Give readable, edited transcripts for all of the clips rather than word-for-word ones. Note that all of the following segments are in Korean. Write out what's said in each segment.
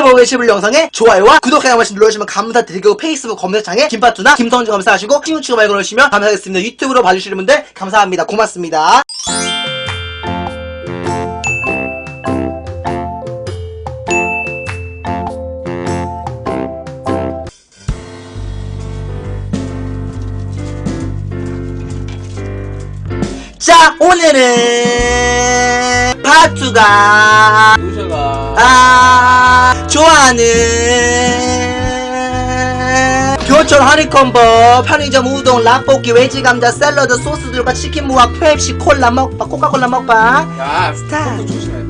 지금 보고 계신 영상에 좋아요와 구독 한 번씩 눌러주시면 감사드리고 페이스북 검색창에 김파투나 김성주 검사하시고 친구 추가 말고 넣으시면 감사하겠습니다. 유튜브로 봐주시는 분들 감사합니다. 고맙습니다. 자, 오늘은 파투가 좋아하는 교촌 허니콤보 편의점 우동 라볶이 외지감자 샐러드 소스들과 치킨 무와 펩시 콜라 먹방 코카콜라 먹방. 야, 스타트. 조심해.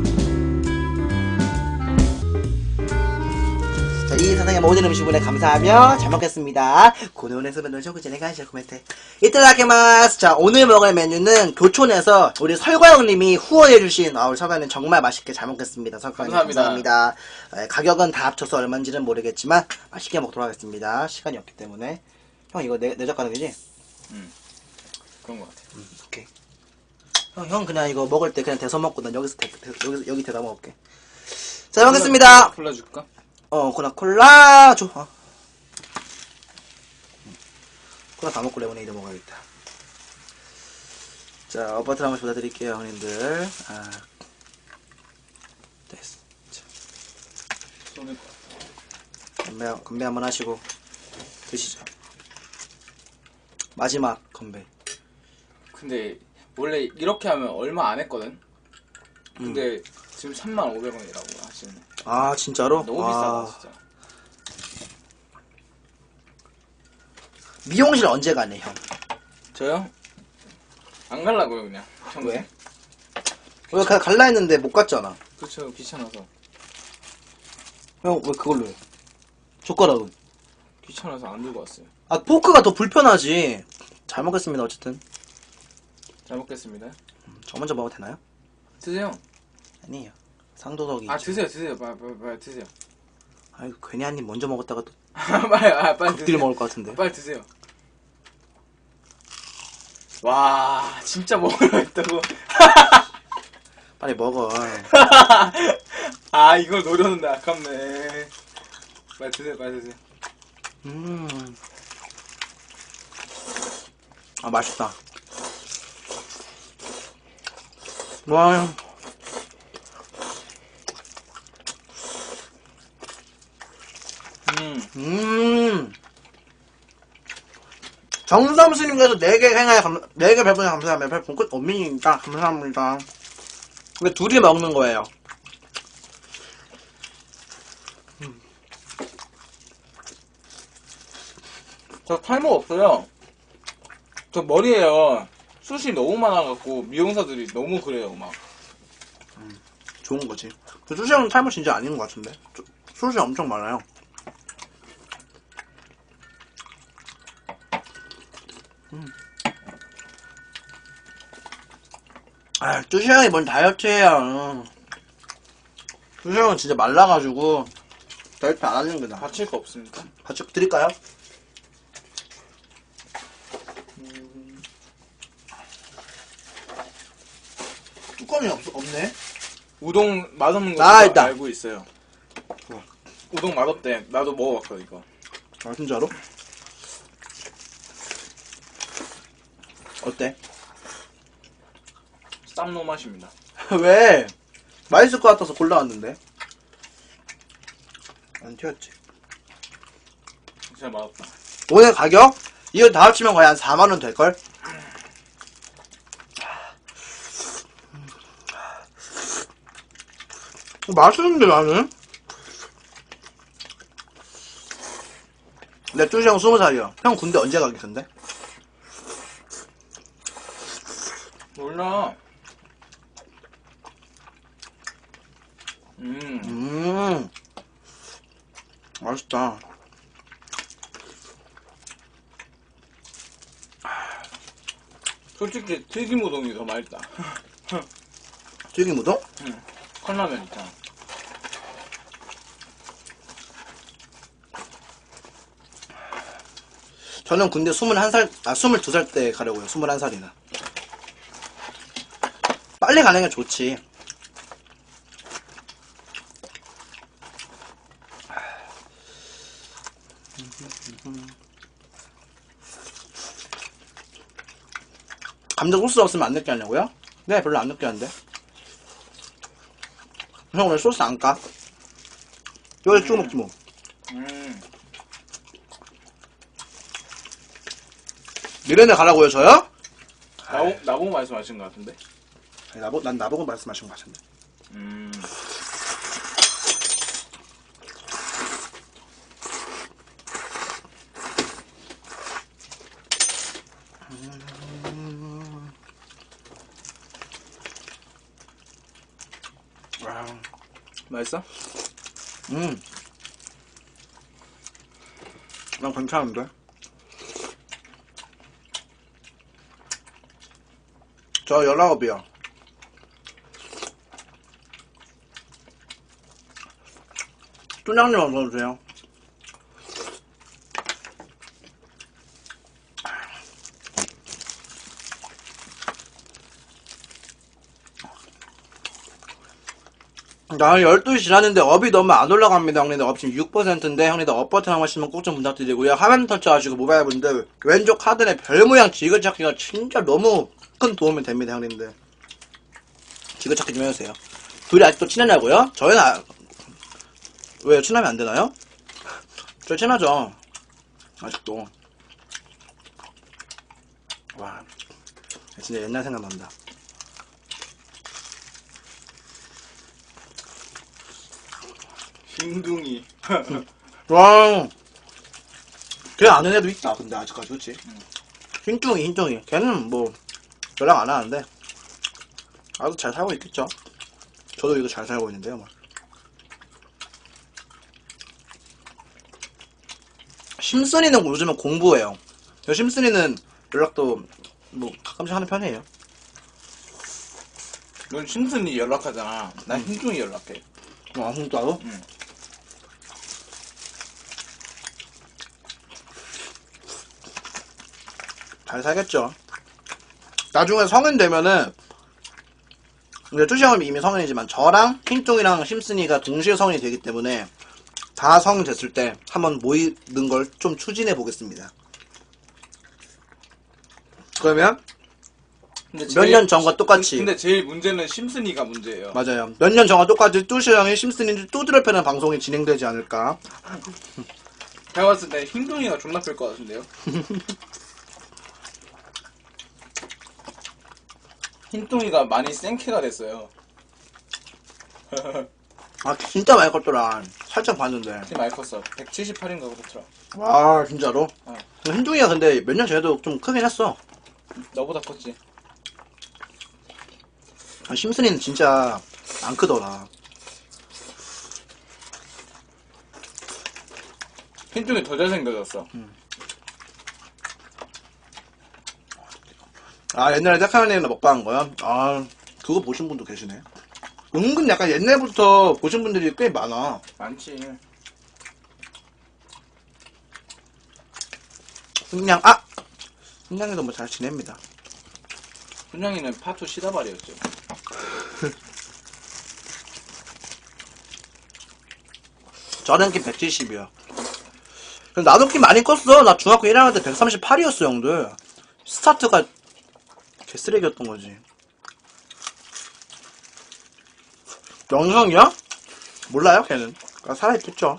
자, 이 세상의 모든 음식물에 감사하며 잘 먹겠습니다. 고노원에서 맨날 쇼구전에 간식 코멘트 이따다키마스. 자, 오늘 먹을 메뉴는 교촌에서 우리 설과 형님이 후원해주신 우리 설과님 정말 맛있게 잘 먹겠습니다. 설과 형님 감사합니다. 가격은 다 합쳐서 얼마인지는 모르겠지만 맛있게 먹도록 하겠습니다. 시간이 없기 때문에. 형 이거 내 젓가락이지? 그런 것 같아. 오케이. 형 그냥 이거 먹을 때 그냥 대서 먹고 난 여기서 여기 대다 먹을게. 자, 먹겠습니다. 콜라 줄까? 콜라 줘. 콜라 다 먹고 레모네이드 먹어야겠다. 자, 어버트 한 번씩 부탁드릴게요, 형님들. 됐어. 자, 손을 건배 한번 하시고 드시죠. 마지막 건배. 근데 원래 이렇게 하면 얼마 안 했거든? 근데 지금 35,000원이라고 하시네. 아, 진짜로? 너무 비싸다 진짜. 미용실 언제 가네, 형? 저요? 안 갈라고요 그냥. 왜? 왜 갈라 했는데 못 갔잖아. 그쵸, 귀찮아서. 형 왜 그걸로 해? 젓가락은? 귀찮아서 안 들고 왔어요. 포크가 더 불편하지. 잘 먹겠습니다. 어쨌든 잘 먹겠습니다. 저 먼저 먹어도 되나요? 드세요. 아니에요. 상도덕이. 드세요. 빨리 드세요. 아이고, 괜히 한 입 먼저 먹었다가 또 빨리 극딜 드세요. 먹을 것 같은데. 빨리 드세요. 와, 진짜 먹으려 했다고. 빨리 먹어. 아, 이걸 노렸는데 아깝네. 빨리 드세요. 맛있다. 와. 정삼스님께서 4개 행하에 4개 별풍선 감사합니다. 별풍선 어민입니다. 감사합니다. 근데 둘이 먹는 거예요. 저 탈모 없어요. 저 머리에요. 숱이 너무 많아갖고 미용사들이 너무 그래요 막. 좋은 거지. 수시 형은 탈모 진짜 아닌 것 같은데. 숱이 엄청 많아요. 수시 형이 뭔 다이어트예요. 수시 형은 진짜 말라가지고 다이어트 안 하는 거다. 다칠 거 없습니까? 같이 드릴까요? 뚜껑이 없네? 우동 맛없는 거 있다. 알고 있어요. 우동 맛없대. 나도 먹어봤거든 이거. 아, 진짜로? 어때? 쌈노 맛입니다. 왜? 맛있을 것 같아서 골라왔는데. 안 튀었지. 진짜 맛없다. 오늘 가격? 이거 다 합치면 거의 한 4만원 될걸? 맛있는데 나는? 내 뚜시 형 20살이야. 형 군대 언제 가기 근데? 몰라. 맛있다. 솔직히 튀김 우동이 더 맛있다. 튀김 우동? 응. 컵라면 있잖아. 저는 군대 22살 때 가려고요. 21살이나. 빨리 가는 게 좋지. 감자 소스 없으면 안 느끼하냐고요? 네, 별로 안 느끼한데. 형 오늘 소스 안 까? 이거 찍어 먹지 뭐. 미래네 가라고요, 저요? 나보고 말씀하신 것 같은데. 아니, 난 나보고 말씀하신 거 같은데. 와, 맛있어? 난 괜찮은데. 저 19이요. 뚜냥님 어서오세요. 나는 12시 지났는데 업이 너무 안 올라갑니다, 형님들. 업 지금 6%인데, 형님들 업 버튼 한 번씩만 꼭 좀 부탁드리고요. 화면 터치하시고 모바일분들 왼쪽 카드에 별 모양 지그찾기가 진짜 너무 큰 도움이 됩니다, 형님들. 지그찾기 좀 해주세요. 둘이 아직도 친하냐고요? 저희는 왜요? 친하면 안 되나요? 저희 친하죠. 아직도. 와, 진짜 옛날 생각난다. 흰둥이. 와, 걔 아는 애도 있다. 근데 아직까지 그치? 흰둥이. 걔는 뭐 연락 안 하는데 아주 잘 살고 있겠죠. 저도 이거 잘 살고 있는데요. 막. 심슨이는 요즘은 공부해요. 심슨이는 연락도 뭐 가끔씩 하는 편이에요. 넌 심슨이 연락하잖아. 난 흰둥이 연락해. 아, 진짜로? 응. 잘 살겠죠. 나중에 성인 되면은, 이제 뚜시 형은 이미 성인이지만, 저랑 흰뚱이랑 심슨이가 동시에 성인이 되기 때문에, 다 성인 됐을 때 한번 모이는 걸 좀 추진해 보겠습니다. 그러면, 몇 년 전과 똑같이. 근데 제일 문제는 심슨이가 문제예요. 맞아요. 몇 년 전과 똑같이 뚜시 형이 심슨이 뚜드려 패는 방송이 진행되지 않을까. 제가 봤을 때 흰둥이가 존나 뺄 것 같은데요. 흰둥이가 많이 생캐가 됐어요. 아, 진짜 많이 컸더라. 살짝 봤는데. 키 많이 컸어. 178인가 그렇더라. 와, 진짜로? 어. 흰둥이가 근데 몇 년 전에도 좀 크긴 했어. 너보다 컸지. 아, 심슨이는 진짜 안 크더라. 흰둥이 더 잘생겨졌어. 아, 옛날에 데카맨이나 먹방한 거야? 아, 그거 보신 분도 계시네. 은근 약간 옛날부터 보신 분들이 꽤 많아. 많지. 승냥, 아! 승냥이도 뭐 잘 지냅니다. 훈양이는 파투 시다발이었죠. 저는 키 170이야. 나도 키 많이 컸어. 나 중학교 1학년 때 138이었어, 형들. 스타트가 개쓰레기였던 거지. 영성이야? 몰라요, 걔는. 살아있겠죠.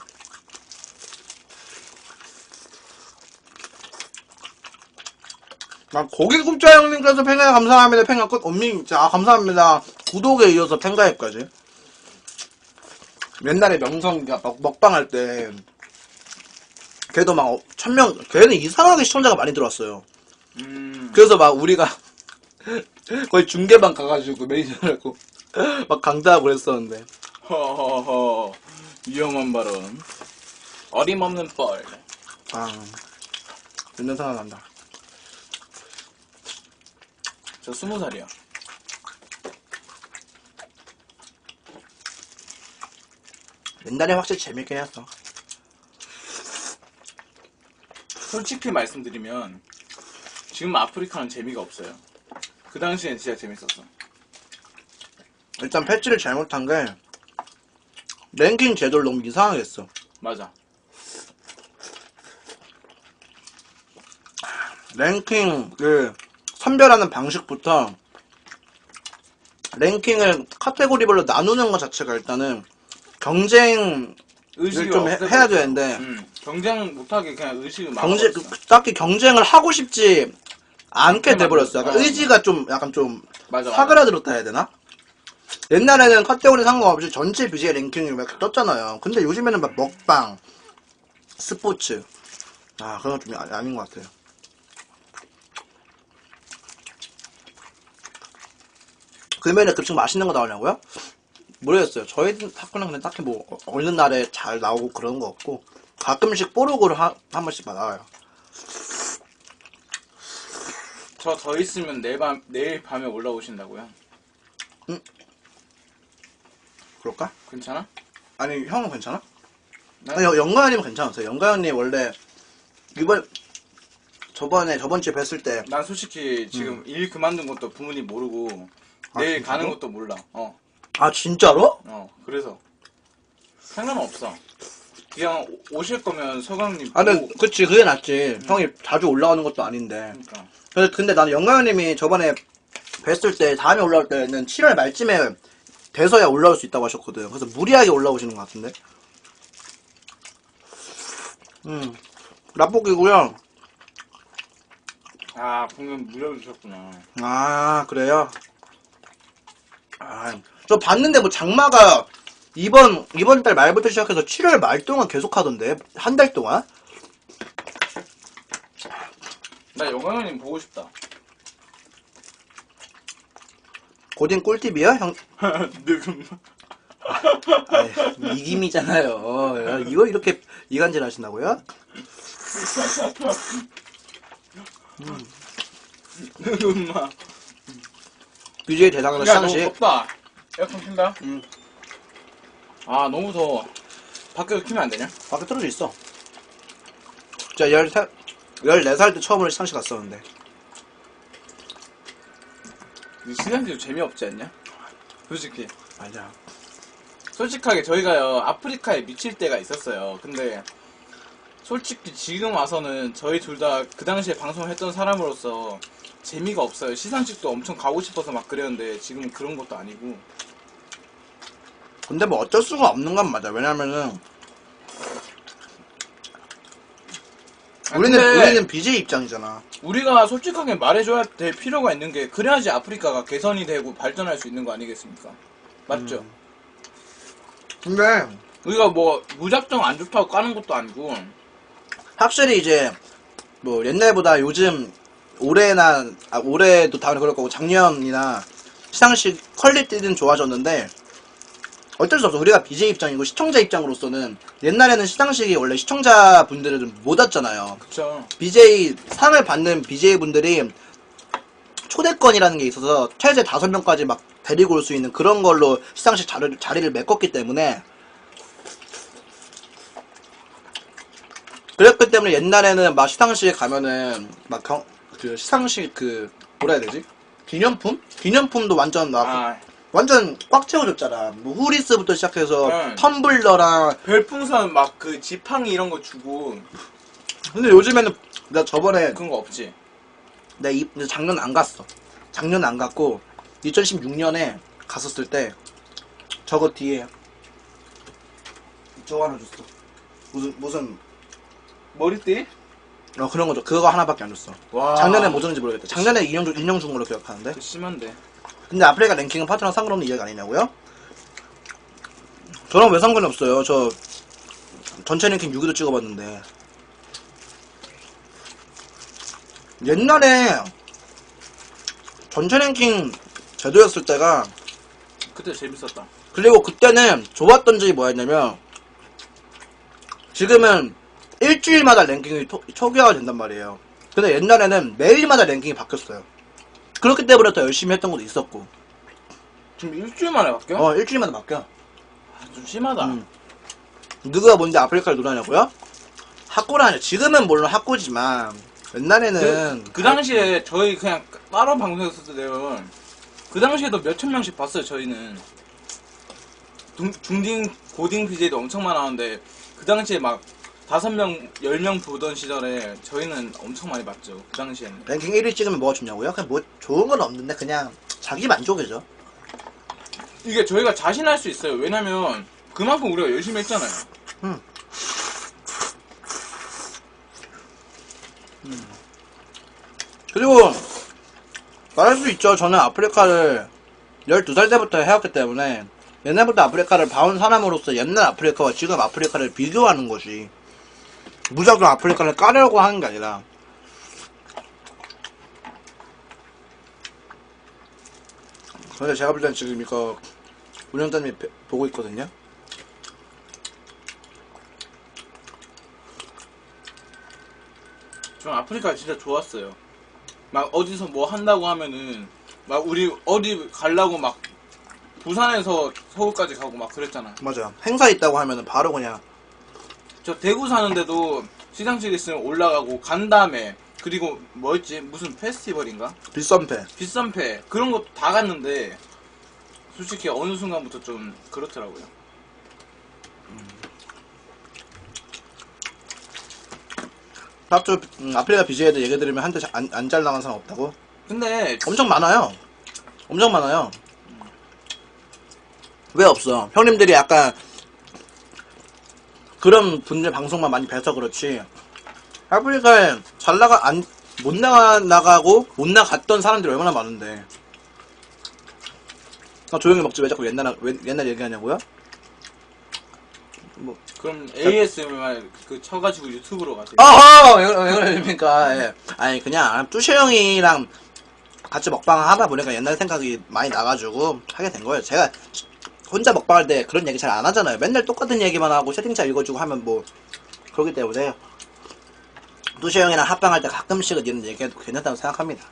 아, 고기국자 형님께서 팬가입 감사합니다. 팬가입 끝. 엄민, 아, 감사합니다. 구독에 이어서 팬가입까지. 옛날에 명성이가 먹방할 때, 걔도 막 1000명, 걔는 이상하게 시청자가 많이 들어왔어요. 그래서 막 우리가 거의 중계방 가가지고 매니저라고 막 강타하고 그랬었는데. 허허허. 위험한 발언. 어림없는 뻘. 아, 옛날 생각난다. 저 20살이야. 옛날에 확실히 재밌긴 했어. 솔직히 말씀드리면 지금 아프리카는 재미가 없어요. 그 당시엔 진짜 재밌었어. 일단 패치를 잘못한 게 랭킹 제도를 너무 이상하게 했어. 맞아. 랭킹 그 선별하는 방식부터 랭킹을 카테고리별로 나누는 것 자체가 일단은 경쟁을 의식이 좀 해야 되는데 경쟁 못하게 그냥 의식을 경쟁 막아버렸어. 딱히 경쟁을 하고 싶지 않게 않게 돼버렸어. 약간 만들었어. 의지가 좀 약간 좀 맞아. 사그라들었다 해야 되나? 옛날에는 카테고리 상관없이 전체 BJ 랭킹이 이렇게 떴잖아요. 근데 요즘에는 막 먹방, 스포츠 그건 좀 아닌 것 같아요. 금요일에 급식 맛있는 거 나오냐고요? 모르겠어요. 저희 학교는 근데 딱히 뭐 어느 날에 잘 나오고 그런 거 없고 가끔씩 뽀록으로 한 번씩 나와요. 저 더 있으면 내일 밤에 올라오신다고요? 그럴까? 괜찮아? 아니 형은 괜찮아? 난- 아니 영가연님은 괜찮았어요. 영가연님 원래 저번 주에 뵀을 때 난 솔직히 지금 일 그만둔 것도 부모님 모르고 내일 진짜로? 가는 것도 몰라. 진짜로? 그래서 상관없어. 그냥 오실 거면 서강님 근데 그치 그게 낫지. 형이 자주 올라오는 것도 아닌데. 그러니까 근데 나는 영가연님이 저번에 뵀을 때 다음에 올라올 때는 7월 말쯤에 돼서야 올라올 수 있다고 하셨거든. 그래서 무리하게 올라오시는 것 같은데. 라볶이고요. 공연 무료 주셨구나. 그래요? 저 봤는데 뭐 장마가 이번 달 말부터 시작해서 7월 말 동안 계속 하던데. 한 달 동안? 나 영광님 보고 싶다. 고딩 꿀팁이야? 형, 늙음. 이김이잖아요. 이거 이렇게 이간질 하신다고요? 늙음마. BJ 대상으로 야, 너무 시상식. 덥다. 에어컨 킨다? 음. 너무 더워. 밖에서 키면 안 되냐? 밖에 틀어져 있어. 제가 14살 때 처음으로 시상식 갔었는데. 시상식 재미없지 않냐? 솔직히. 맞아. 솔직하게 저희가요, 아프리카에 미칠 때가 있었어요. 근데, 솔직히 지금 와서는 저희 둘 다 그 당시에 방송을 했던 사람으로서 재미가 없어요. 시상식도 엄청 가고 싶어서 막 그랬는데, 지금은 그런 것도 아니고. 근데 뭐 어쩔 수가 없는 건 맞아. 왜냐면은, 근데 우리는 BJ 입장이잖아. 우리가 솔직하게 말해줘야 될 필요가 있는 게, 그래야지 아프리카가 개선이 되고 발전할 수 있는 거 아니겠습니까? 맞죠? 근데, 우리가 뭐, 무작정 안 좋다고 까는 것도 아니고, 확실히 이제, 뭐 옛날보다 요즘, 올해도 당연히 그럴 거고, 작년이나 시상식 퀄리티는 좋아졌는데, 어쩔 수 없어. 우리가 BJ 입장이고 시청자 입장으로서는 옛날에는 시상식이 원래 시청자분들은 못 왔잖아요. 그쵸. BJ 상을 받는 BJ 분들이 초대권이라는 게 있어서 최대 5명까지 막 데리고 올 수 있는 그런 걸로 시상식 자리를 메꿨기 때문에 그랬기 때문에 옛날에는 막 시상식에 가면은 막 그 시상식 뭐라 해야 되지? 기념품도 완전 막 완전 꽉 채워줬잖아. 뭐 후리스부터 시작해서 네. 텀블러랑. 별풍선 막 그 지팡이 이런 거 주고 근데 요즘에는 나 저번에 그런 거 없지. 근데 작년 안 갔어. 작년 안 갔고 2016년에 갔었을 때 저거 뒤에 저거 하나 줬어. 무슨 머리띠? 그런 거죠. 그거 하나밖에 안 줬어. 와. 작년에 뭐 줬는지 모르겠다. 작년에 인형 준 걸로 기억하는데. 심한데. 근데 아프리카 랭킹은 파트너랑 상관없는 이야기 아니냐고요? 저랑 왜 상관이 없어요? 저 전체 랭킹 6위도 찍어봤는데. 옛날에 전체 랭킹 제도였을 때가 그때 재밌었다. 그리고 그때는 좋았던 점이 뭐였냐면 지금은 일주일마다 랭킹이 초기화가 된단 말이에요. 근데 옛날에는 매일마다 랭킹이 바뀌었어요. 그렇기 때문에 더 열심히 했던 것도 있었고. 지금 일주일 만에 바뀌어? 일주일마다 바뀌어. 좀 심하다. 누가 뭔데 아프리카를 놀아냐고요? 학고라뇨. 지금은 물론 학고지만 옛날에는 그 당시에 저희 그냥 따로 방송했을 때는 그 당시에도 몇천 명씩 봤어요. 저희는 중딩 고딩 BJ도 엄청 많았는데 그 당시에 막 5명, 10명 보던 시절에 저희는 엄청 많이 봤죠. 그 당시에는. 랭킹 1위 찍으면 뭐가 좋냐고요? 그냥 뭐 좋은 건 없는데 그냥 자기 만족이죠. 이게 저희가 자신할 수 있어요. 왜냐면 그만큼 우리가 열심히 했잖아요. 그리고 말할 수 있죠. 저는 아프리카를 12살 때부터 해왔기 때문에 옛날부터 아프리카를 봐온 사람으로서 옛날 아프리카와 지금 아프리카를 비교하는 것이 무작정 아프리카를 까려고 하는 게 아니라 근데 제가 볼 때는 지금 이거 운영자님이 보고 있거든요. 전 아프리카 진짜 좋았어요. 막 어디서 뭐 한다고 하면은 막 우리 어디 가려고 막 부산에서 서울까지 가고 막 그랬잖아. 맞아. 행사 있다고 하면은 바로 그냥 저 대구 사는데도 시상식 있으면 올라가고 간담회 그리고 뭐였지 무슨 페스티벌인가 빗선패. 빗선패 그런 것도 다 갔는데 솔직히 어느 순간부터 좀 그렇더라고요. 팝주 아프리카 BJ들 얘기 들으면 한테 안 잘 나간 사람 없다고? 근데 엄청 많아요. 엄청 많아요. 왜 없어? 형님들이 약간 그런 분들 방송만 많이 뵈서 그렇지. 아프리카에 잘 나가 못 나가고 못 나갔던 사람들이 얼마나 많은데. 조용히 먹지 왜 자꾸 옛날 얘기하냐고요? 뭐 그럼 ASMR 그 쳐가지고 유튜브로 가세요. 어허! 왜 그러십니까? 예. 아니, 그냥, 뚜시 형이랑 같이 먹방을 하다 보니까 옛날 생각이 많이 나가지고 하게 된 거예요. 제가 혼자 먹방할 때 그런 얘기 잘 안 하잖아요. 맨날 똑같은 얘기만 하고 채팅창 읽어주고 하면 뭐, 그러기 때문에, 뚜시 형이랑 합방할 때 가끔씩은 이런 얘기해도 괜찮다고 생각합니다.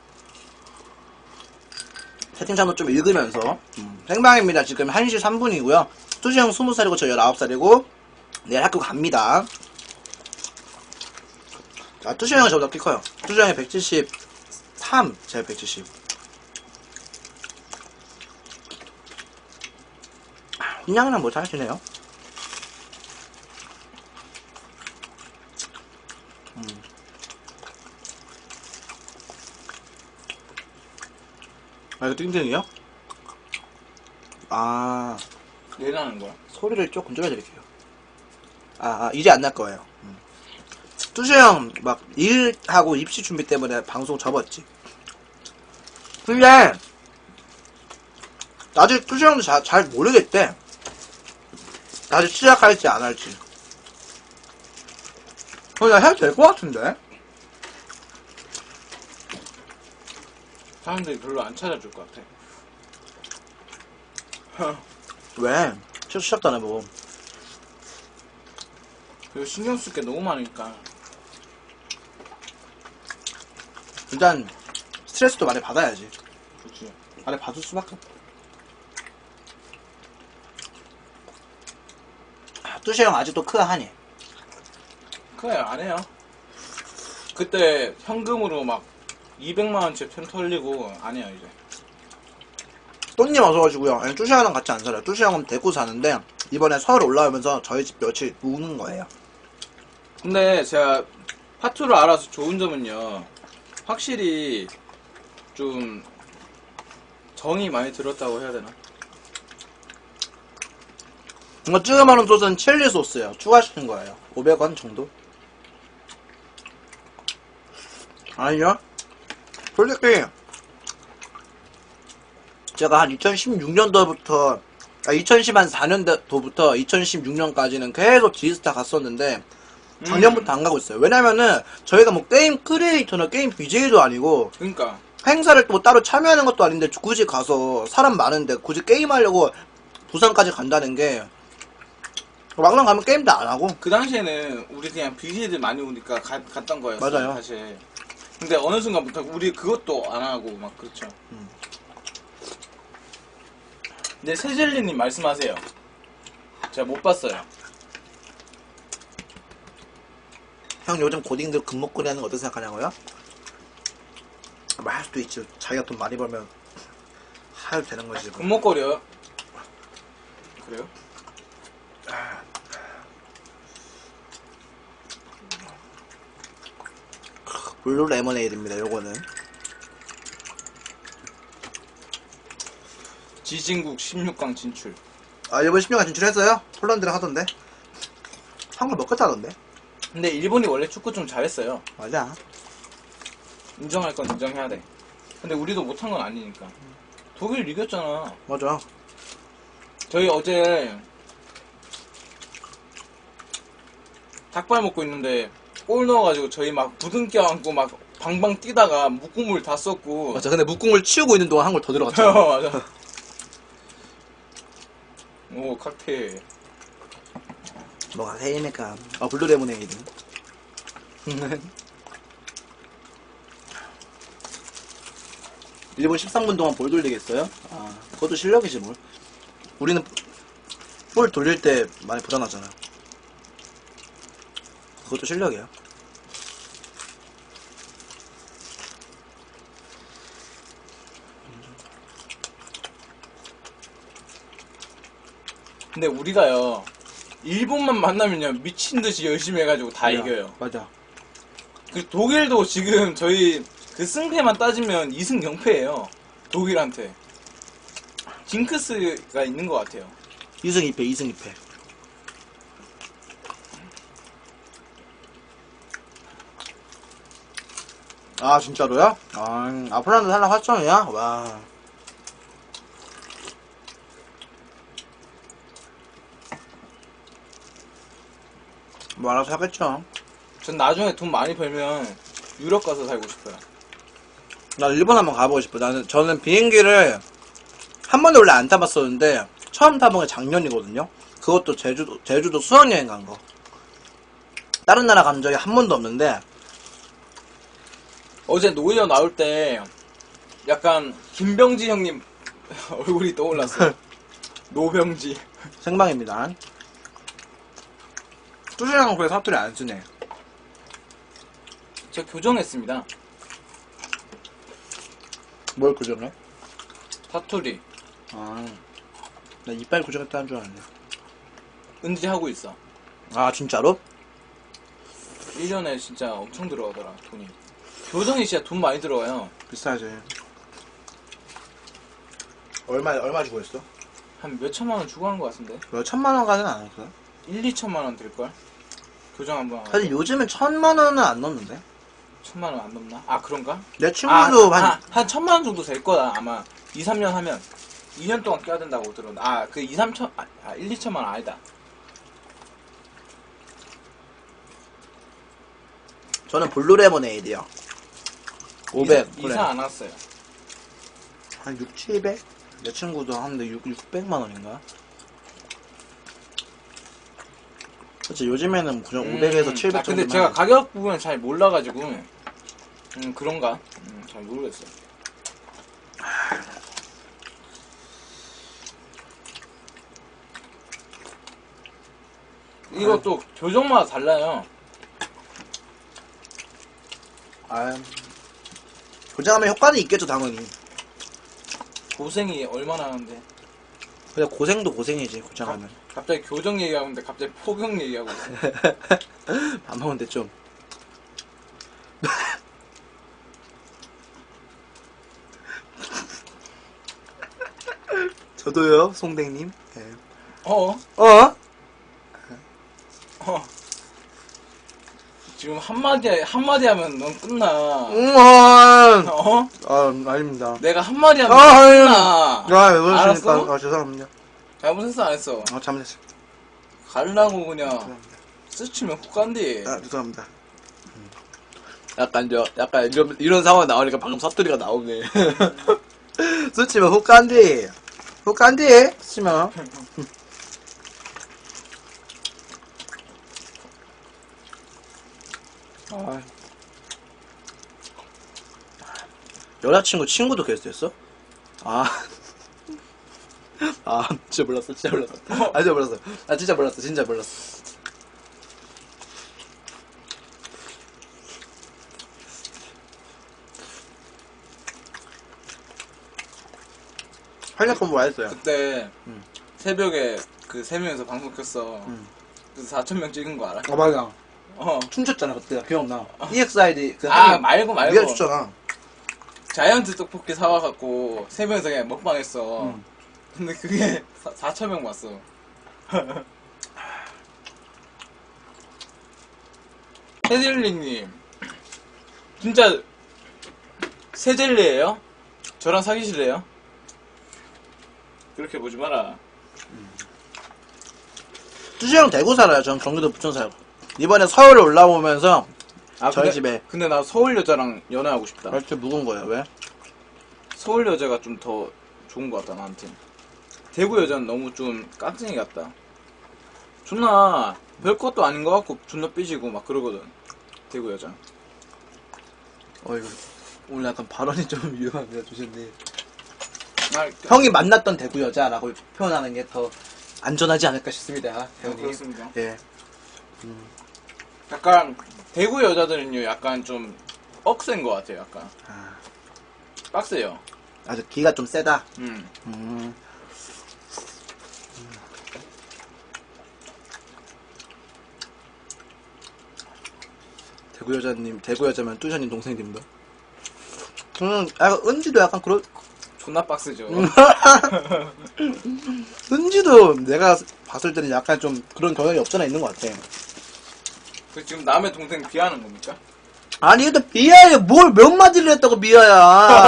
채팅창도 좀 읽으면서, 생방입니다. 지금 1시 3분이고요. 뚜시 형 20살이고 저 19살이고, 내일 학교 갑니다. 자, 뚜시 형이 저보다 키 커요. 뚜시 형이 173, 제가 170. 훈양이랑 뭐 잘하시네요. 아, 이거 띵띵이요? 아, 왜 나는 거야? 소리를 조금 줄여드릴게요. 이제 안 날 거예요. 뚜시 형, 막, 일하고 입시 준비 때문에 방송 접었지. 근데, 아직 뚜시 형도 잘 모르겠대. 아직 시작할지 안 할지. 그냥 해도 될 것 같은데? 사람들이 별로 안 찾아줄 것 같아. 왜? 시작도 안 해보고. 그리고 신경 쓸 게 너무 많으니까. 일단, 스트레스도 많이 받아야지. 그렇지. 많이 받을 수밖에 없어. 뚜시 형 아직도 크하니? 그래 안 해요. 그때 현금으로 막 200만원치 편 털리고 안 해요 이제. 또님 어서오시고요. 아니, 뚜시 형이랑 같이 안 살아요. 뚜시 형은 대구 사는데, 이번에 서울 올라오면서 저희 집 며칠 묵는 거예요. 근데 제가 파투를 알아서 좋은 점은요. 확실히 좀 정이 많이 들었다고 해야 되나? 이거 찍어먹는 소스는 칠리 소스예요. 추가시킨 거예요. 500원 정도? 아니요. 솔직히 제가 한 2016년도부터 2014년도부터 2016년까지는 계속 지스타 갔었는데 작년부터 안 가고 있어요. 왜냐면은 저희가 뭐 게임 크리에이터나 게임 BJ도 아니고 그러니까 행사를 또 따로 참여하는 것도 아닌데 굳이 가서 사람 많은데 굳이 게임하려고 부산까지 간다는 게 막상 가면 게임도 안 하고. 그 당시에는 우리 그냥 BJ들 많이 오니까 갔던 거였어요. 맞아요. 사실. 근데 어느 순간부터 우리 그것도 안 하고 막 그렇죠. 근데 세젤리님 말씀하세요. 제가 못 봤어요. 형 요즘 고딩들 금목걸이 하는 거 어떻게 생각하냐고요? 뭐 할 수도 있지. 자기가 돈 많이 벌면 해도 되는 거지. 뭐. 금목걸이요? 그래요? 블루 레모네이드입니다. 요거는. 지진국 16강 진출. 아, 일본 16강 진출했어요? 폴란드랑 하던데. 한골 먹겠다던데. 근데 일본이 원래 축구 좀 잘했어요. 맞아. 인정할 건 인정해야 돼. 근데 우리도 못한 건 아니니까. 독일 이겼잖아. 맞아. 저희 어제 닭발 먹고 있는데 골 넣어가지고 저희 막 부둥켜 안고 막 방방 뛰다가 묵국물 다 썼고. 맞아. 근데 묵국물 치우고 있는 동안 한 골 더 들어갔잖아. 맞아. 오 칵테일. 뭐가 세이니까. 아, 블루 레모네이드. 일본 13분 동안 볼 돌리겠어요? 아, 그것도 실력이지 뭘. 우리는 볼 돌릴 때 많이 불안하잖아. 그것도 실력이야. 근데 우리가요 일본만 만나면요 미친듯이 열심히 해가지고 다 이겨요. 맞아. 그 독일도 지금 저희 그 승패만 따지면 2승 0패예요. 독일한테. 징크스가 있는 것 같아요. 2승 2패, 2승 2패. 아, 진짜로요? 아, 폴란드 살라 4천이야? 와. 뭐 알아서 하겠죠. 전 나중에 돈 많이 벌면 유럽 가서 살고 싶어요. 나 일본 한번 가보고 싶어. 저는 비행기를 한 번도 원래 안 타봤었는데, 처음 타본 게 작년이거든요? 그것도 제주도 수학여행 간 거. 다른 나라 간 적이 한 번도 없는데, 어제 노이어 나올 때 약간 김병지 형님 얼굴이 떠올랐어요. 노병지. 생방입니다. 뚜지랑 그래 사투리 안 쓰네. 저 교정했습니다. 뭘 교정해? 사투리. 아, 나 이빨 교정했다는 줄 알았네. 은지 하고 있어. 아, 진짜로? 1년에 진짜 엄청 들어가더라 돈이. 교정이 진짜 돈 많이 들어가요. 비싸지. 얼마 주고 했어? 한 몇 천만 원 주고 한 것 같은데. 몇 천만 원까지는 안 했어. 1, 2천만 원 들걸? 교정 한번 하고. 사실 요즘은 1,000만 원은 안 넣는데. 천만 원 안 넘나? 아 그런가? 내 친구도 한 천만 원 정도 될 거다 아마. 2, 3년 하면 2년 동안 껴야 된다고 들었는데 그 2, 3천 1, 2천만 원 아니다. 저는 블루 레모네이드요. 500. 그래. 이사 안 왔어요. 한 6, 700? 내 친구도 하는데 600만 원인가? 그치, 요즘에는 그냥 500에서 700 정도. 근데 제가 가격 부분을 잘 몰라가지고 그런가? 잘 모르겠어요. 이거 또 교정마다 달라요. 교정하면 효과는 있겠죠, 당연히. 고생이 얼마나 하는데. 그냥 고생도 고생이지, 교정하면. 갑자기 교정 얘기하는데 갑자기 포경 얘기하고 있어. 밥 먹는데 좀. 저도요, 송댕님. 네. 어? 어? 지금 한마디 하면 넌 끝나. 응, 어? 아닙니다. 내가 한마디 하면 아, 넌 끝나. 왜 그러십니까? 알았어? 아, 죄송합니다. 잘못했어 안 했어? 잘못했어요. 가려고 그냥 죄송합니다. 스치면 훅 간디. 죄송합니다. 약간 이런 상황 나오니까 방금 사투리가 나오네. 스치면 훅 간디. 훅 간디. 스치면. 여자친구 친구도 게스트였어? 진짜 몰랐어. 진짜 몰랐어. 진짜 몰랐어. 활력 공부 안 했어요. 그때 새벽에 그 3명이서 방송 켰어. 응. 그래서 4,000명 찍은 거 알아? 맞아. 춤췄잖아 그때 기억나. EXID 그 아 말고 네가 췄잖아. 자이언트 떡볶이 사와갖고 3명이서 그냥 먹방했어. 응. 근데 그게 4,000명 봤어. 세젤리님 진짜 세젤리예요? 저랑 사귀실래요? 그렇게 보지 마라. 뚜지형 대구 살아요. 전 경기도 부천 살고. 이번에 서울에 올라오면서 저희 근데, 집에. 근데 나 서울 여자랑 연애하고 싶다. 이렇게 묵은 거예요. 왜? 서울 여자가 좀 더 좋은 것 같다 나한테. 대구 여자는 너무 좀 깍쟁이 같다. 존나 별것도 아닌 것 같고 존나 삐지고 막 그러거든. 대구 여자. 이거 오늘 약간 발언이 좀 위험합니다, 조선님. 아, 형이 만났던 대구 여자라고 표현하는 게 더 안전하지 않을까 싶습니다, 형님. 그렇습니다. 예. 약간 대구 여자들은요 약간 좀 억센 것 같아요. 약간 아, 빡세요. 아주 기가 좀 세다. 음. 대구 여자님, 대구 여자면 뚜샤님 동생님도. 약간 은지도 약간 그런. 존나 빡세죠. 은지도 내가 봤을 때는 약간 좀 그런 경향이 없잖아 있는 것 같아. 그 지금 남의 동생 비하는 겁니까? 아니, 근데 미아에 뭘 몇 마디를 했다고 미아야.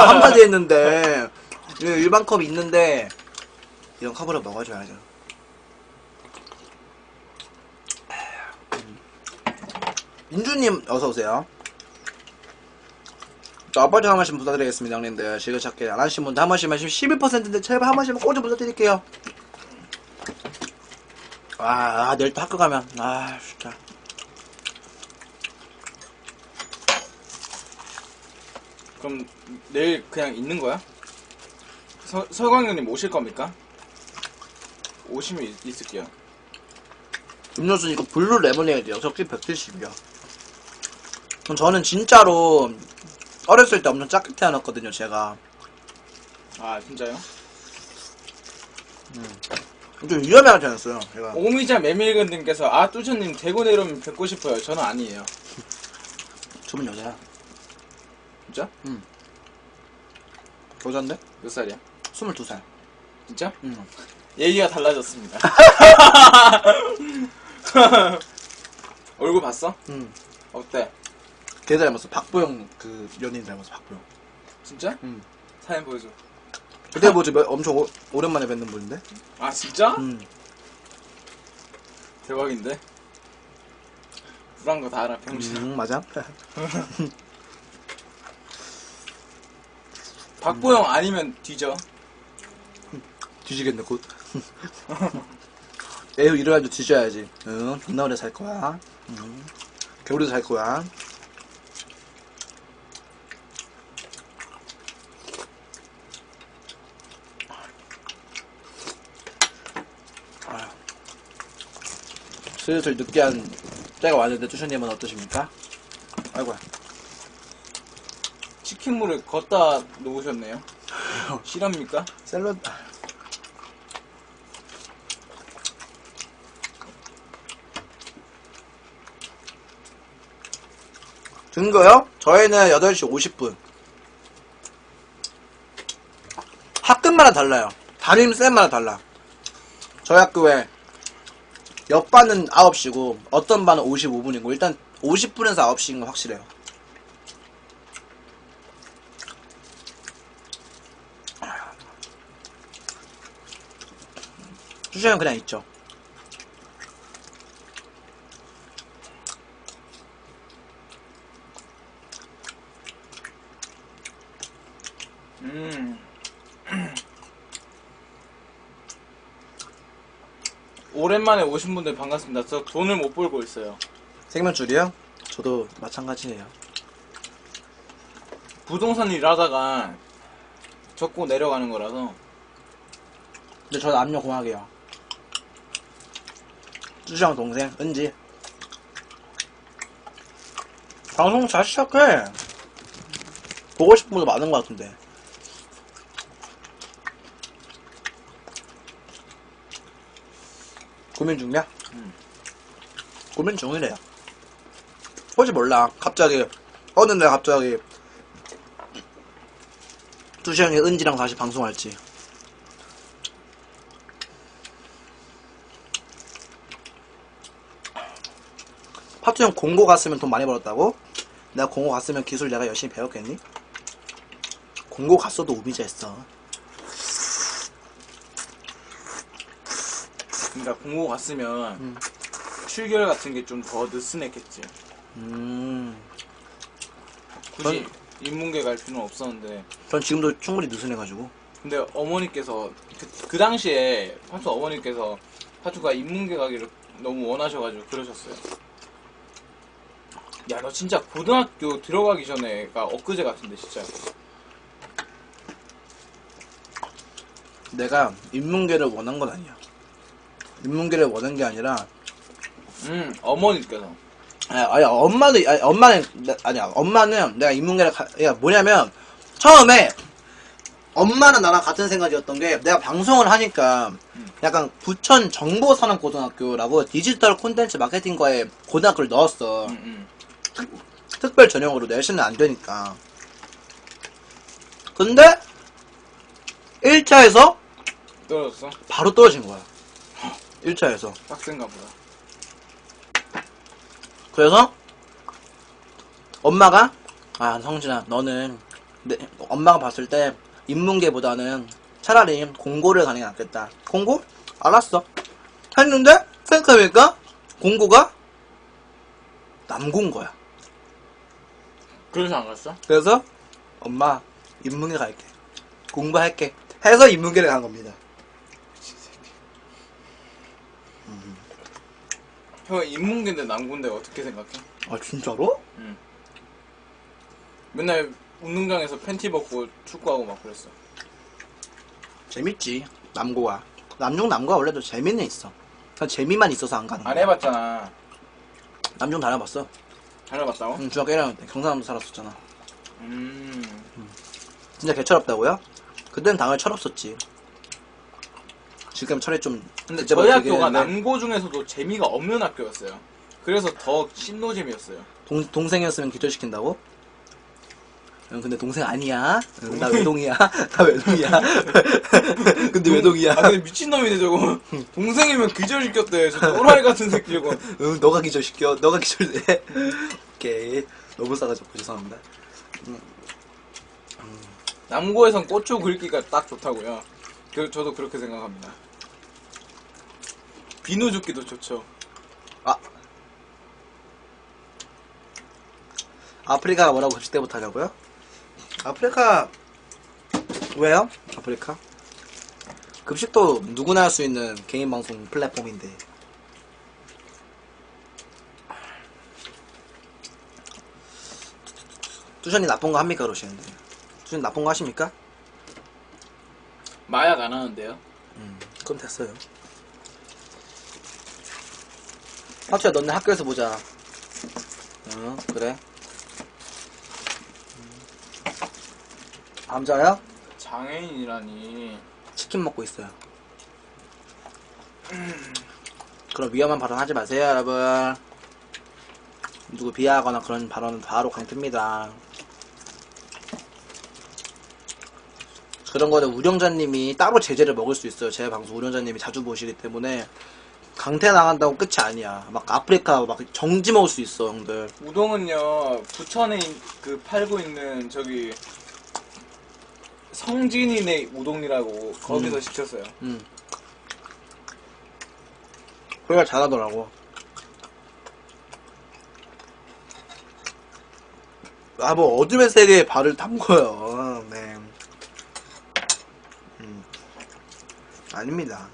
한마디 했는데. 일반 컵이 있는데, 이런 컵으로 먹어줘야죠. 민주님, 어서오세요. 저 아버지 한 번씩 부탁드리겠습니다, 형님들. 지그찾기 안 하신 분들 한 번씩만 11%인데 제발 한 번씩만 꼭 좀 부탁드릴게요. 내일 또 학교 가면, 진짜. 그럼 내일 그냥 있는 거야? 서광현님 오실 겁니까? 오시면 있을게요. 음료수 이거 블루 레모네이드요. 적지 170이요. 저는 진짜로 어렸을 때 엄청 작게 태어났거든요, 제가. 아 진짜요? 좀 위험하게 태어났어요, 제가. 오미자 메밀근님께서 뚜천님 대구 내려오면 뵙고 싶어요. 저는 아니에요. 저분 여자야. 진짜? 여잔데? 몇 살이야? 22살. 진짜? 응. 얘기가 달라졌습니다. 얼굴 봤어? 응. 어때? 걔 닮았어. 박보영 그 연예인 닮았어, 박보영. 진짜? 응. 사진 보여줘. 그때 뭐지, 엄청 오랜만에 뵙는 분인데? 아 진짜? 응. 대박인데? 불안 거 다 알아 병신아. 맞아? 박보영 아니면 뒤져. 뒤지겠네, 곧. 에휴, 이래가지고 뒤져야지. 응, 존나 오래 살 거야. 응. 겨울에도 살 거야. 슬슬 느끼한 때가 왔는데, 투셔님은 어떠십니까? 아이고야. 치킨물을 걷다 놓으셨네요. 실합니까? 샐러드. 증거요? 저희는 8시 50분. 학급마다 달라요. 담임쌤마다 달라. 저희 학교에 옆반은 9시고 어떤 반은 55분이고 일단 50분에서 9시인 건 확실해요. 수시는 그냥 있죠. 오랜만에 오신 분들 반갑습니다. 저 돈을 못 벌고 있어요. 생명줄이요? 저도 마찬가지예요. 부동산 일하다가 적고 내려가는 거라서. 근데 저 남녀 공학이에요. 쭈주랑 동생 은지. 방송 잘 시작해. 보고 싶은 분도 많은 것 같은데. 고민 중이야? 고민 중이래요. 혹시 몰라. 갑자기 어느 날 갑자기 뚜시 형이 은지랑 다시 방송할지. 파투 형 공고 갔으면 돈 많이 벌었다고? 내가 공고 갔으면 기술 내가 열심히 배웠겠니? 공고 갔어도 우비자 했어. 그러니까 공고 갔으면 출결 같은 게 좀 더 느슨했겠지. 굳이 인문계 갈 필요는 없었는데. 전 지금도 충분히 느슨해가지고. 근데 어머니께서 그 당시에 파투 어머니께서 파투가 인문계 가기를 너무 원하셔가지고 그러셨어요. 야, 너 진짜 고등학교 들어가기 전에가 엊그제 같은데 진짜. 내가 인문계를 원한 건 아니야. 인문계를 원한 게 아니라 어머니께서. 아니 엄마는 내가 인문계를 뭐냐면 처음에 엄마는 나랑 같은 생각이었던 게 내가 방송을 하니까 약간 부천 정보산업고등학교라고 디지털 콘텐츠 마케팅과에 고등학교를 넣었어. 특별 전형으로 내신은 안 되니까. 근데 1차에서 떨어졌어? 바로 떨어진 거야. 1차에서. 빡센가 보다. 그래서 엄마가 성진아 너는 엄마가 봤을 때 인문계보다는 차라리 공고를 가는 게 낫겠다. 공고? 알았어. 했는데 생각해보니까 공고가 남고인 거야. 그래서 안 갔어? 그래서 엄마 인문계 갈게. 공부할게. 해서 인문계를 간 겁니다. 형 인문계인데 남고인데 어떻게 생각해? 아 진짜로? 응. 맨날 운동장에서 팬티 벗고 축구하고 막 그랬어. 재밌지. 남고가. 남고가 원래도 재미는 있어. 그냥 재미만 있어서 안 가는 거야. 안 해봤잖아. 남중 다녀봤어. 다녀봤다고? 응, 중학교 1학년 때 경상남도 살았었잖아. 진짜 개철없다고요? 그때는 당연히 철없었지. 지금 철이 좀. 근데 그때보다 저희 되게 학교가 했는데 남고 중에서도 재미가 없는 학교였어요. 그래서 더 신노잼이었어요. 동생이었으면 기절시킨다고? 응, 근데 동생 아니야. 응, 나 외동이야. 나 외동이야. 근데 외동이야. 아 근데 미친놈이네 저거. 동생이면 기절시켰대. 저 또라이 같은 새끼 저거. 응, 너가 기절시켜. 너가 기절돼. 오케이. 너무 싸가지고 죄송합니다. 남고에선 고추 긁기가 딱 좋다고요. 저도 그렇게 생각합니다. 비누 줍기도 좋죠. 아프리카가 뭐라고 급식 때부터 하냐고요? 아프리카 왜요? 아프리카? 급식도 누구나 할 수 있는 개인 방송 플랫폼인데. 뚜션이 나쁜 거 합니까 그러시는데. 뚜션 나쁜 거 하십니까? 마약 안 하는데요? 그럼 됐어요. 파투야 너네 학교에서 보자. 응 그래. 남자야? 장애인이라니. 치킨 먹고 있어요. 그런 위험한 발언 하지 마세요 여러분. 누구 비하하거나 그런 발언은 바로 강퇴입니다. 그런 거는 우령자님이 따로 제재를 먹을 수 있어요. 제 방송 우령자님이 자주 보시기 때문에 강퇴 나간다고 끝이 아니야. 막 아프리카 막 정지 먹을 수 있어 형들. 우동은요 부천에 팔고 있는 저기 성진이네 우동이라고 거기서 시켰어요. 그래야 잘하더라고. 뭐 어둠의 세계에 발을 담궈요. 네. 아닙니다.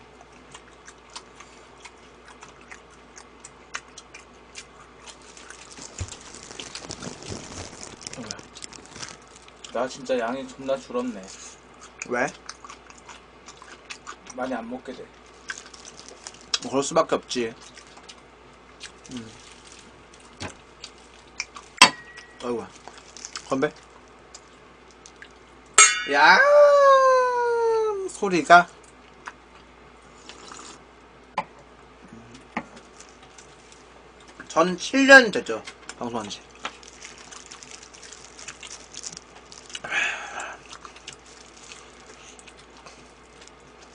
나 진짜 양이 존나 줄었네. 왜? 많이 안 먹게 돼. 뭐 그럴 수밖에 없지. 어이구. 건배. 야 소리가. 전 7년 됐죠. 방송한 지.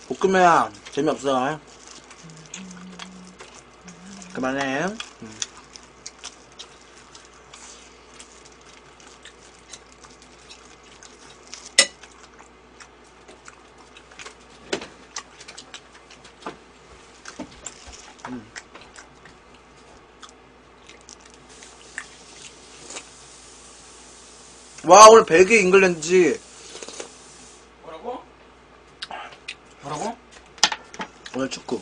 볶으면 재미없어. 그만해. 와, 오늘 벨기에 잉글랜드지. 뭐라고? 뭐라고? 오늘 축구.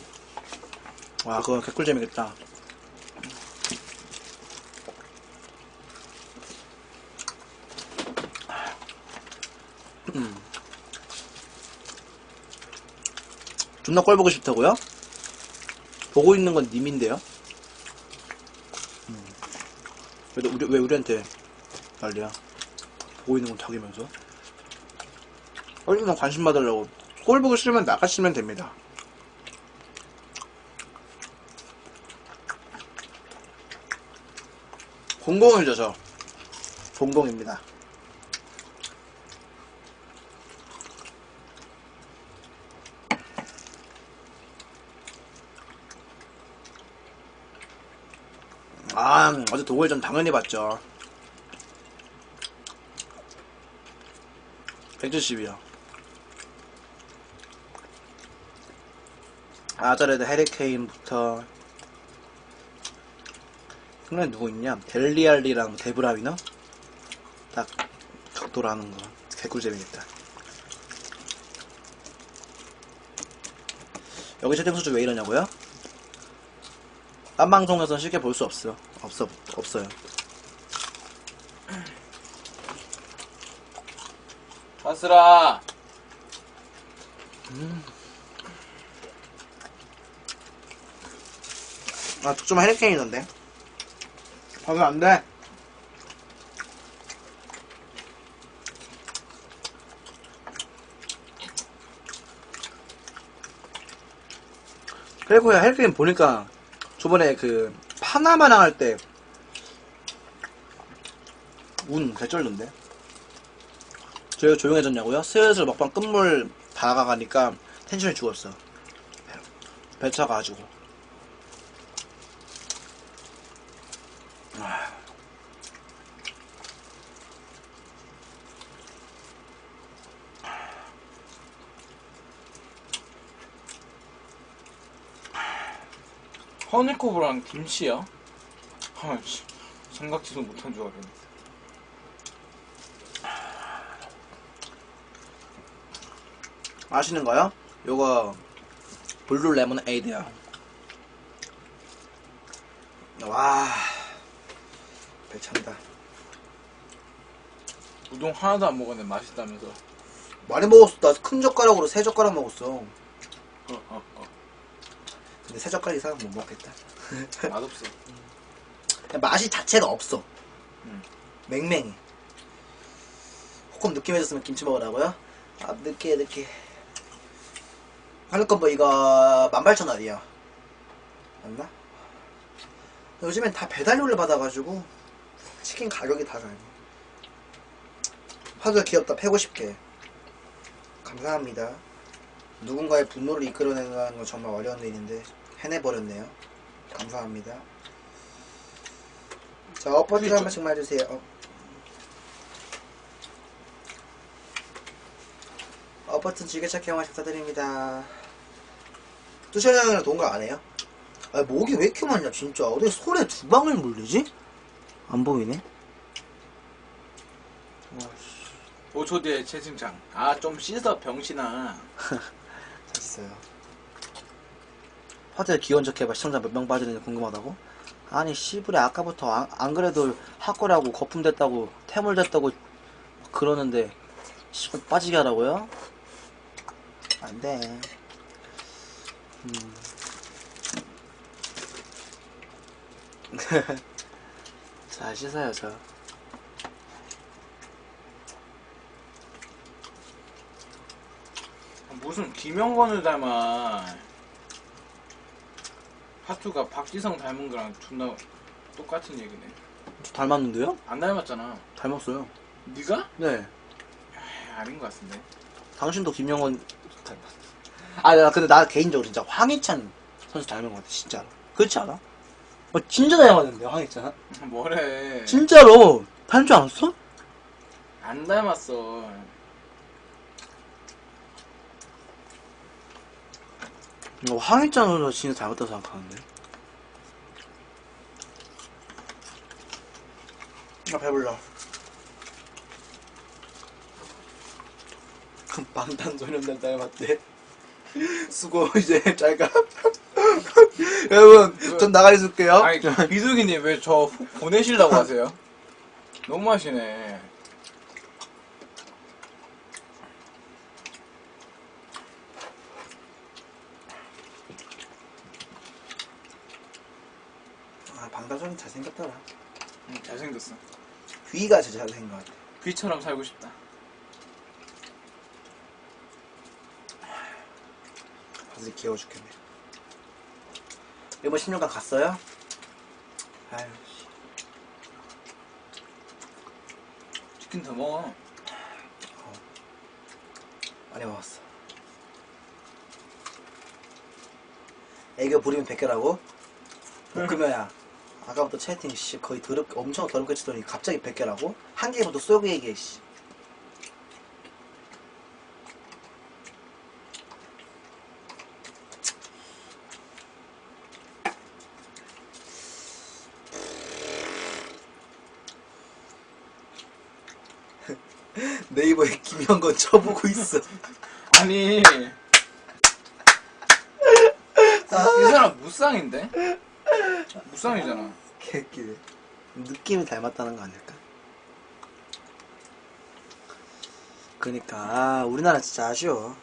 와, 그거 개꿀 재미겠다. 존나 꼴 보고 싶다고요? 보고 있는 건 님인데요? 왜 우리한테 난리야? 보고 있는 건 자기면서? 얼마나 관심 받으려고. 꼴 보고 싫으면 나가시면 됩니다. 공공이죠, 저. 공공입니다. 아, 어제 독일전 당연히 봤죠. 170이요. 아자레드 해리케인부터. 그날 누구 있냐? 델리알리랑 데브라위너? 딱 격돌하는 거. 개꿀잼이겠다. 여기 채팅 수준 왜 이러냐고요? 딴 방송에서는 쉽게 볼 수 없어요. 없어요. 바스라. 아, 좀 해리케인이던데. 하면 안 돼. 그리고 해리케인 보니까 저번에 그 파나마랑 할 때 운 개쩔던데. 저희가 조용해졌냐고요? 슬슬 먹방 끝물 다가가니까 텐션이 죽었어. 배차가 가지고. 허니코브랑 김치야? 아이씨, 생각지도 못한 줄 알았네. 아시는 거요? 요거 블루 레몬 에이드야. 와, 배찬다. 우동 하나도 안 먹었는데 맛있다면서. 많이 먹었어. 나 큰 젓가락으로 3젓가락 먹었어. 근데 3젓가락 이상 못 먹겠다. 맛없어. 그냥 맛이 자체가 없어. 맹맹해. 조금 느끼해졌으면 김치 먹으라고요? 아, 느끼해. 할건뭐 이거 18,000원이야. 맞나? 요즘엔 다 배달료를 받아가지고 치킨 가격이 다 다르네. 화두가 귀엽다. 패고 싶게. 감사합니다. 누군가의 분노를 이끌어내는 건 정말 어려운 일인데 해내버렸네요. 감사합니다. 자, 어퍼트 한 번씩만 해주세요. 어퍼튼 즐겨찾기 영화 감사드립니다. 뚜셔형이랑 동거 안 해요? 아, 목이 왜 이렇게 많냐 진짜. 어디 손에 2방울 물리지? 안 보이네. 5초 뒤에 채팅창. 아, 좀 씻어 병신아. 됐어요. 화제에 기원 적해봐. 시청자 몇 명 빠지는지 궁금하다고? 아니 씨부레 아까부터 안 그래도 학고라고 거품됐다고 태물됐다고 그러는데 씨발 빠지게 하라고요? 안돼. 잘 씻어요 저. 무슨 김영건을 닮아. 하투가 박지성 닮은 거랑 존나 똑같은 얘기네. 닮았는데요? 안 닮았잖아. 닮았어요. 네가? 네. 아닌 것 같은데. 당신도 김영원 닮았어. 아, 근데 나 개인적으로 진짜 황희찬 선수 닮은 것 같아, 진짜로. 그렇지 않아? 진짜 닮았는데, 황희찬. 뭐래. 진짜로. 닮지 않았어? 안 닮았어. 황희찬 선수 진짜 닮았다고 생각하는데. 아, 배불러. 방탄소년단 닮았대. 수고, 이제 잘 가. 여러분, 전 나가 있을게요. 아니, 비둘기님 왜 저 훅 보내시려고 하세요? 너무 하시네. 아, 방탄소년 잘생겼더라. 잘생겼어. 귀가 진짜 잘생긴 것 같아. 귀처럼 살고 싶다. 사실 귀여워 죽겠네. 이번 16강 갔어요? 아유, 씨. 치킨 더 먹어. 많이 먹었어. 애교 부리면 100개라고? 볶으면야. 아까부터 채팅, 씨, 거의 엄청 더럽게 치더니 갑자기 100개라고? 한 개부터 쏘게 얘기해, 씨. 네이버에 김영건 쳐보고 있어. 아니. 이 사람 무쌍인데? 무쌍이잖아. 개끼네. 느낌이 닮았다는 거 아닐까? 그니까, 우리나라 진짜 아쉬워.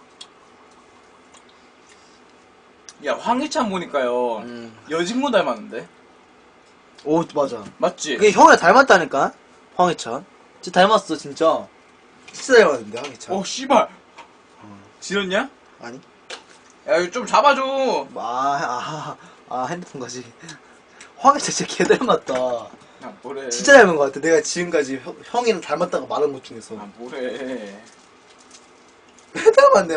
야, 황희찬 보니까요. 여진구 닮았는데? 오, 맞아. 맞지? 그게 형이랑 닮았다니까? 황희찬. 진짜 닮았어, 진짜. 진짜 닮았는데, 황희찬. 어, 씨발. 지렸냐? 아니? 야, 이거 좀 잡아줘. 핸드폰 가지. 황희찬 진짜 개 닮았다. 야, 뭐래. 진짜 닮은 것 같아. 내가 지금까지 형이랑 닮았다고 말한 것 중에서. 아, 뭐래. 왜 닮았네,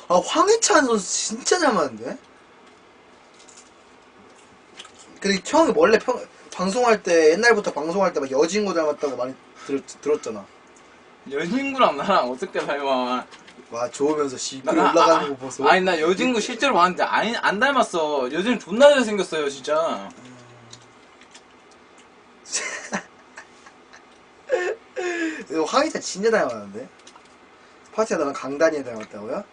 황희찬 선수 진짜 닮았는데? 그리고 형이 원래 방송할 때, 옛날부터 방송할 때 막 여진구 닮았다고 많이 들었잖아. 여진구랑 나랑 어떻게 닮아. 와, 좋으면서 시비 올라가는 거 보소. 아니, 나 여진구 실제로 봤는데, 안 닮았어. 여진 존나 잘생겼어요, 진짜. 황희찬 진짜 닮았는데? 파티가 나랑 강다니엘 닮았다고요?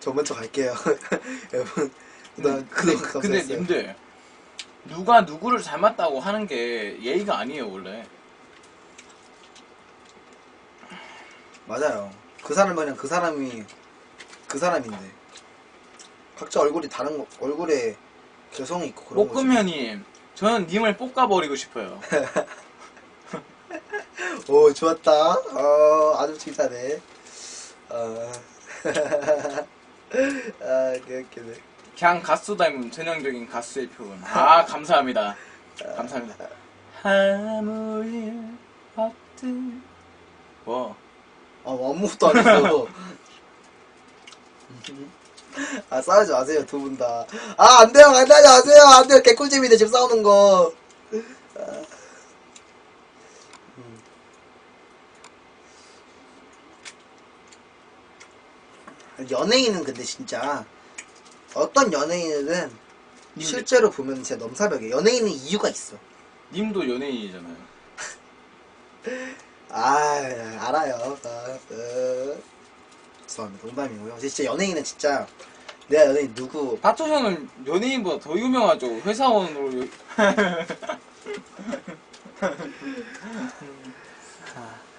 저 먼저 갈게요. 여러분, 난 근데 님들, 누가 누구를 닮았다고 하는 게 예의가 아니에요, 원래. 맞아요. 그 사람 그냥 그 사람이 그 사람인데 각자 얼굴이 다른 거, 얼굴에 개성이 있고 그런 거지. 볶음면님, 저는 님을 볶아버리고 싶어요. 오, 좋았다. 아주 칭찬해. 개웃기네. 그냥 가수 닮은 전형적인 가수의 표현. 아, 감사합니다. 감사합니다. 아무 일 없든 뭐 아무것도 안 했어. 싸우지 마세요, 두 분 다. 안 돼요, 안 하지 마세요. 안 돼요, 개꿀잼인데, 지금 싸우는 거. 연예인은 근데 진짜, 어떤 연예인은 실제로 보면 진짜 넘사벽이에요. 연예인은 이유가 있어. 님도 연예인이잖아요. 알아요. 죄송합니다. 농담이고요. 진짜 연예인은 진짜, 내가 연예인 누구, 파토션은 연예인보다 더 유명하죠. 회사원으로.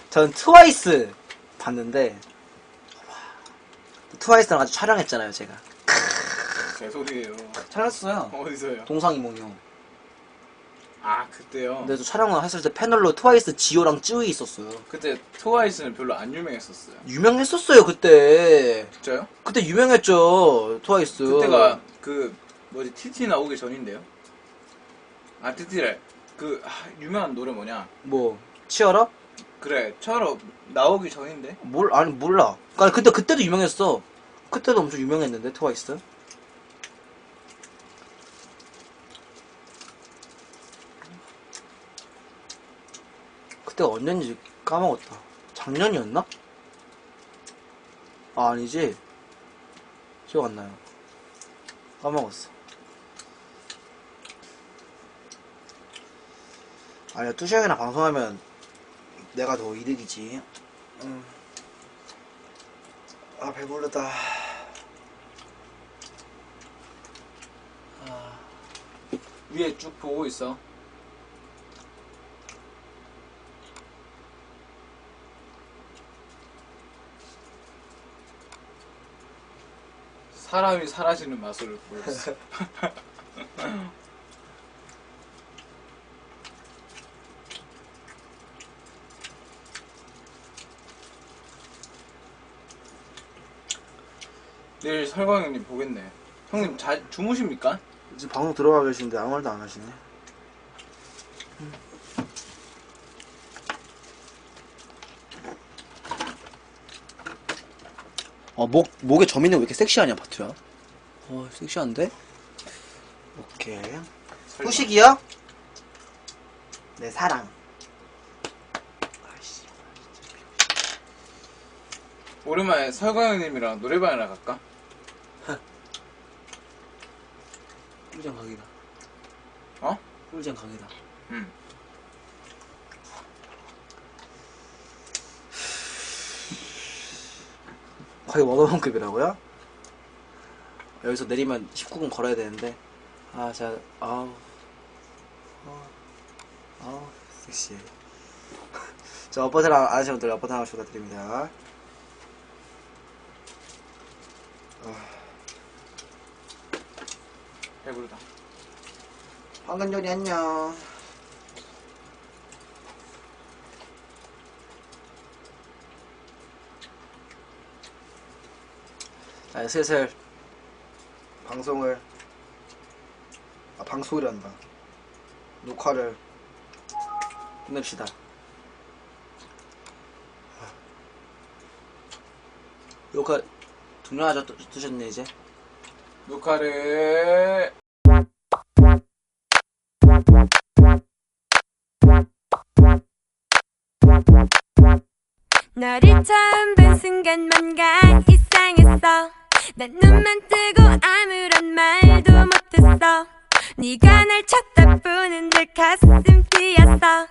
전 트와이스 봤는데, 트와이스랑 아주 촬영했잖아요, 제가. 개소리예요. 촬영했어요. 어디서요? 동상이몽형. 아, 그때요. 근데 저 촬영을 했을 때 패널로 트와이스 지효랑 쯔위 있었어요. 그때 트와이스는 별로 안 유명했었어요. 유명했었어요, 그때. 진짜요? 그때 유명했죠, 트와이스. 그때가 그 뭐지 TT 나오기 전인데요. 아, TT래. 유명한 노래 뭐냐? 뭐 치어러? 그래, 처럼 나오기 전인데. 아니 몰라. 그러니까 그때도 유명했어. 그때도 엄청 유명했는데 트와이스. 그때가 언젠지 까먹었다. 작년이었나? 아 아니지. 기억 안 나요. 까먹었어. 아니야, 뚜시 형이랑 방송하면 내가 더 이득이지. 아, 배부르다. 위에 쭉 보고 있어. 사람이 사라지는 맛을 보였어. 내일 설광 형님 보겠네. 형님 주무십니까? 이제 방송 들어가 계시는데 아무 말도 안 하시네. 목에 점 있는 거 왜 이렇게 섹시하냐, 바투야? 섹시한데? 오케이. 후식이요? 내 사랑. 아이씨. 오랜만에 설광 형님이랑 노래방이나 갈까? 꿀잼 각이다. 어? 꿀잼 각이다. 응. 거의 워더만급이라고요? 여기서 내리면 19분 걸어야 되는데 아우 섹시해. 자, 어퍼트랑 아저씨분들 어퍼트 하나 축하드립니다. 배부르다. 황금요리 안녕. 자, 슬슬 방송이란다. 녹화를 끝냅시다. 녹화 동료하자 뜨셨네 이제. 녹화를 너를 처음 본 순간 뭔가 이상했어. 난 눈만 뜨고 아무런 말도 못했어. 네가 날 쳐다보는 데 가슴 뛰었어.